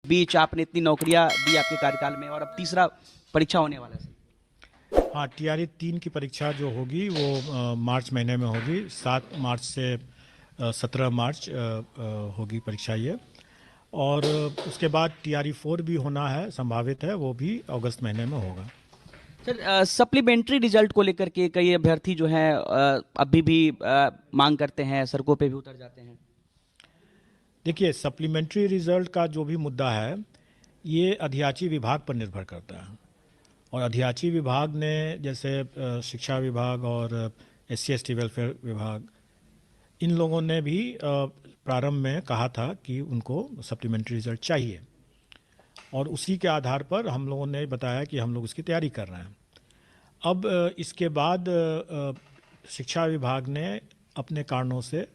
बीच आपने इतनी नौकरियां दी आपके कार्यकाल में और अब तीसरा परीक्षा होने वाला है। हाँ, टीआरई 3 की परीक्षा जो होगी वो मार्च महीने में होगी। 7 मार्च से 17 मार्च होगी परीक्षा ये। और उसके बाद टीआरई 4 भी होना है, संभावित है, वो भी अगस्त महीने में होगा। सर सप्लीमेंट्री रिजल्ट को लेकर के कई अभ्यर्थी जो हैं अभी भी मांग करते हैं, सड़कों पे भी उतर जाते हैं। देखिए, सप्लीमेंट्री रिजल्ट का जो भी मुद्दा है ये अधियाची विभाग पर निर्भर करता है। और अधियाची विभाग ने जैसे शिक्षा विभाग और एससी एसटी वेलफेयर विभाग, इन लोगों ने भी प्रारंभ में कहा था कि उनको सप्लीमेंट्री रिजल्ट चाहिए, और उसी के आधार पर हम लोगों ने बताया कि हम लोग इसकी तैयारी कर रहे हैं। अब इसके बाद शिक्षा विभाग ने अपने कारणों से,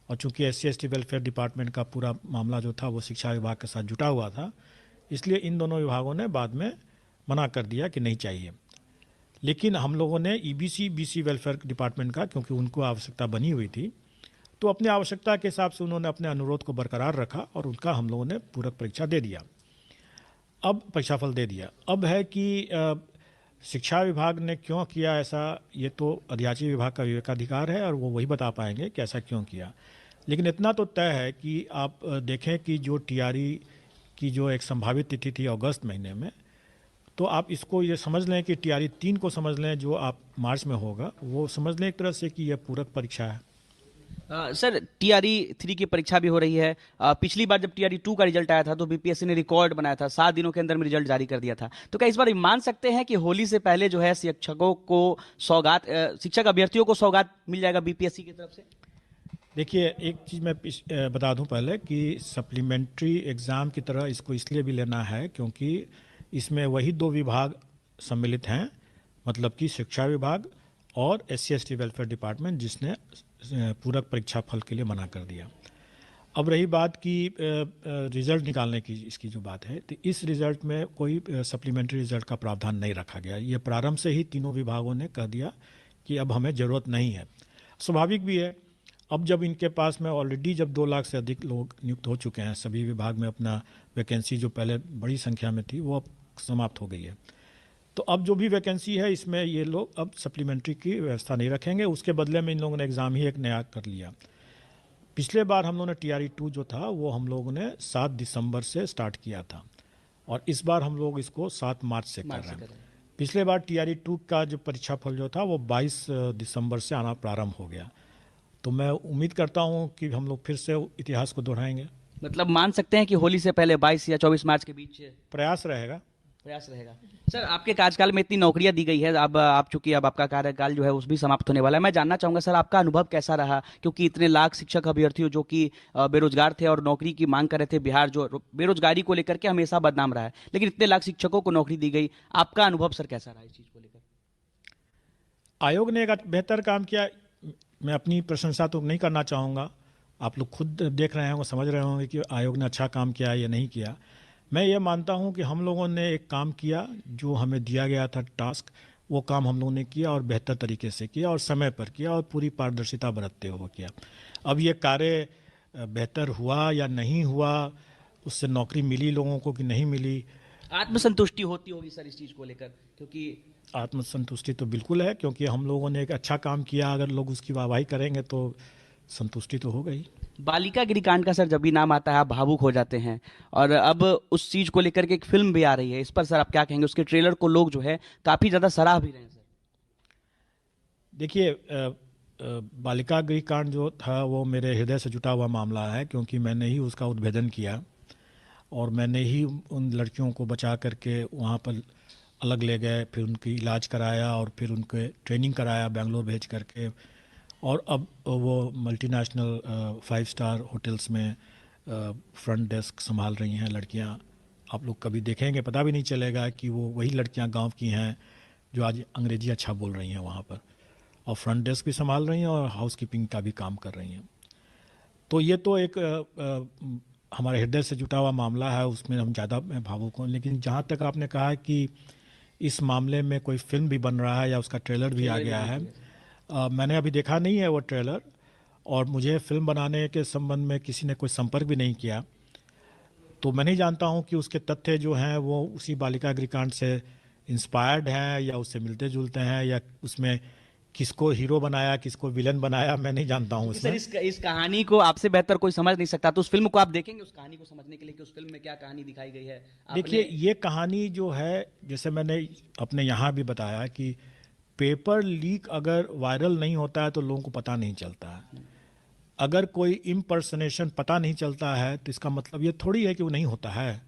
और चूंकि एससी एसटी वेलफेयर डिपार्टमेंट का पूरा मामला जो था वो शिक्षा विभाग के साथ जुटा हुआ था, इसलिए इन दोनों विभागों ने बाद में मना कर दिया कि नहीं चाहिए। लेकिन हम लोगों ने ईबीसी बीसी वेलफेयर डिपार्टमेंट का, क्योंकि उनको आवश्यकता बनी हुई थी, तो अपनी आवश्यकता के हिसाब से उन्होंने अपने अनुरोध को बरकरार रखा और उनका हम लोगों ने पूरक परीक्षा दे दिया। अब परीक्षाफल दे दिया। अब है कि शिक्षा विभाग ने क्यों किया ऐसा, ये तो अधियाची विभाग का विवेकाधिकार है और वो वही बता पाएंगे कि ऐसा क्यों किया। लेकिन इतना तो तय है कि आप देखें कि जो टीआरई की जो एक संभावित तिथि थी अगस्त महीने में, तो आप इसको ये समझ लें कि टीआरई 3 को समझ लें जो आप मार्च में होगा, वो समझ लें एक तरह से कि यह पूरक परीक्षा है। सर टीआरई 3 की परीक्षा भी हो रही है। पिछली बार जब टीआरई 2 का रिजल्ट आया था तो बीपीएससी ने रिकॉर्ड बनाया था, 7 दिनों के अंदर में रिजल्ट जारी कर दिया था। तो क्या इस बार मान सकते हैं कि होली से पहले जो है शिक्षकों को सौगात, शिक्षक अभ्यर्थियों को सौगात मिल जाएगा बीपीएससी की तरफ से? देखिए, एक चीज़ मैं बता दूं पहले कि सप्लीमेंट्री एग्ज़ाम की तरह इसको इसलिए भी लेना है क्योंकि इसमें वही 2 विभाग सम्मिलित हैं, मतलब कि शिक्षा विभाग और एससी एसटी वेलफेयर डिपार्टमेंट, जिसने पूरक परीक्षा फल के लिए मना कर दिया। अब रही बात कि रिज़ल्ट निकालने की, इसकी जो बात है, तो इस रिज़ल्ट में कोई सप्लीमेंट्री रिज़ल्ट का प्रावधान नहीं रखा गया। ये प्रारंभ से ही तीनों विभागों ने कह दिया कि अब हमें ज़रूरत नहीं है। स्वाभाविक भी है, अब जब इनके पास में ऑलरेडी जब 2 लाख से अधिक लोग नियुक्त हो चुके हैं सभी विभाग में, अपना वैकेंसी जो पहले बड़ी संख्या में थी वो अब समाप्त हो गई है, तो अब जो भी वैकेंसी है इसमें ये लोग अब सप्लीमेंट्री की व्यवस्था नहीं रखेंगे। उसके बदले में इन लोगों ने एग्ज़ाम ही एक नया कर लिया। पिछले बार हम लोगों ने टीआरई 2 जो था वो हम लोगों ने 7 दिसंबर से स्टार्ट किया था, और इस बार हम लोग इसको 7 मार्च से कर रहे हैं। पिछले बार टीआरई 2 का जो परीक्षा फल जो था वो 22 दिसंबर से आना प्रारंभ हो गया। तो मैं उम्मीद करता हूं कि हम लोग फिर से इतिहास को दोहराएंगे। मतलब मान सकते हैं कि होली से पहले 22 या 24 मार्च के बीच प्रयास रहेगा। प्रयास रहेगा। सर आपके कार्यकाल में इतनी नौकरियां दी गई है, अब आप चूंकि अब आपका कार्यकाल जो है उस भी समाप्त होने वाला है, मैं जानना चाहूंगा सर आपका अनुभव कैसा रहा, क्योंकि इतने लाख शिक्षक अभ्यर्थियों जो कि बेरोजगार थे और नौकरी की मांग कर रहे थे। बिहार जो बेरोजगारी को लेकर के हमेशा बदनाम रहा है, लेकिन इतने लाख शिक्षकों को नौकरी दी गई, आपका अनुभव सर कैसा रहा इस चीज को लेकर? आयोग ने एक बेहतर काम किया। मैं अपनी प्रशंसा तो नहीं करना चाहूँगा, आप लोग खुद देख रहे होंगे, समझ रहे होंगे कि आयोग ने अच्छा काम किया या नहीं किया। मैं ये मानता हूँ कि हम लोगों ने एक काम किया, जो हमें दिया गया था टास्क, वो काम हम लोगों ने किया और बेहतर तरीके से किया और समय पर किया और पूरी पारदर्शिता बरतते हुए किया। अब ये कार्य बेहतर हुआ या नहीं हुआ, उससे नौकरी मिली लोगों को कि नहीं मिली, आत्मसंतुष्टि होती होगी सर इस चीज को लेकर, क्योंकि आत्मसंतुष्टि तो बिल्कुल है, क्योंकि हम लोगों ने एक अच्छा काम किया। अगर लोग उसकी वाहवाही करेंगे तो संतुष्टि तो हो गई। बालिका गिरिकांड का सर जब भी नाम आता है आप भावुक हो जाते हैं, और अब उस चीज को लेकर के एक फिल्म भी आ रही है, इस पर सर आप क्या कहेंगे? उसके ट्रेलर को लोग जो है काफी ज्यादा सराह भी रहे हैं सर। देखिए, बालिका गृहकांड जो था वो मेरे हृदय से जुटा हुआ मामला है, क्योंकि मैंने ही उसका उद्भेदन किया और मैंने ही उन लड़कियों को बचा करके वहाँ पर अलग ले गए, फिर उनकी इलाज कराया और फिर उनके ट्रेनिंग कराया बेंगलोर भेज करके, और अब वो मल्टीनेशनल 5 स्टार होटल्स में फ्रंट डेस्क संभाल रही हैं लड़कियां। आप लोग कभी देखेंगे पता भी नहीं चलेगा कि वो वही लड़कियां गांव की हैं जो आज अंग्रेजी अच्छा बोल रही हैं वहाँ पर, और फ्रंट डेस्क भी संभाल रही हैं और हाउस कीपिंग का भी काम कर रही हैं। तो ये तो एक हमारे हृदय से जुटा हुआ मामला है, उसमें हम ज़्यादा मैं भावुक हूँ। लेकिन जहाँ तक आपने कहा कि इस मामले में कोई फिल्म भी बन रहा है या उसका ट्रेलर भी आ ट्रेलर भी गया रिलीज है, हो गया सर। मैंने अभी देखा नहीं है वो ट्रेलर, और मुझे फिल्म बनाने के संबंध में किसी ने कोई संपर्क भी नहीं किया। तो मैं नहीं जानता हूं कि उसके तथ्य जो हैं वो उसी बालिका गृहकांड से इंस्पायर्ड हैं या उससे मिलते जुलते हैं, या उसमें किसको हीरो बनाया किसको विलन बनाया मैं नहीं जानता हूं क्योंकि सर उसमें। इस कहानी को आपसे बेहतर कोई समझ नहीं सकता, तो उस फिल्म को आप देखेंगे उस कहानी को समझने के लिए कि उस फिल्म में क्या कहानी दिखाई गई है देखिए, आपने। ये कहानी जो है, जैसे मैंने अपने यहाँ भी बताया कि पेपर लीक अगर वायरल नहीं होता है तो लोगों को पता नहीं चलता है। अगर कोई इम्पर्सनेशन पता नहीं चलता है तो इसका मतलब ये थोड़ी है कि वो नहीं होता है।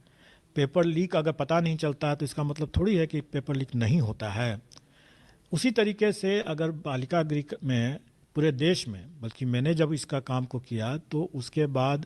पेपर लीक अगर पता नहीं चलता है तो इसका मतलब थोड़ी है कि पेपर लीक नहीं होता है। उसी तरीके से अगर बालिका गृह में पूरे देश में, बल्कि मैंने जब इसका काम को किया तो उसके बाद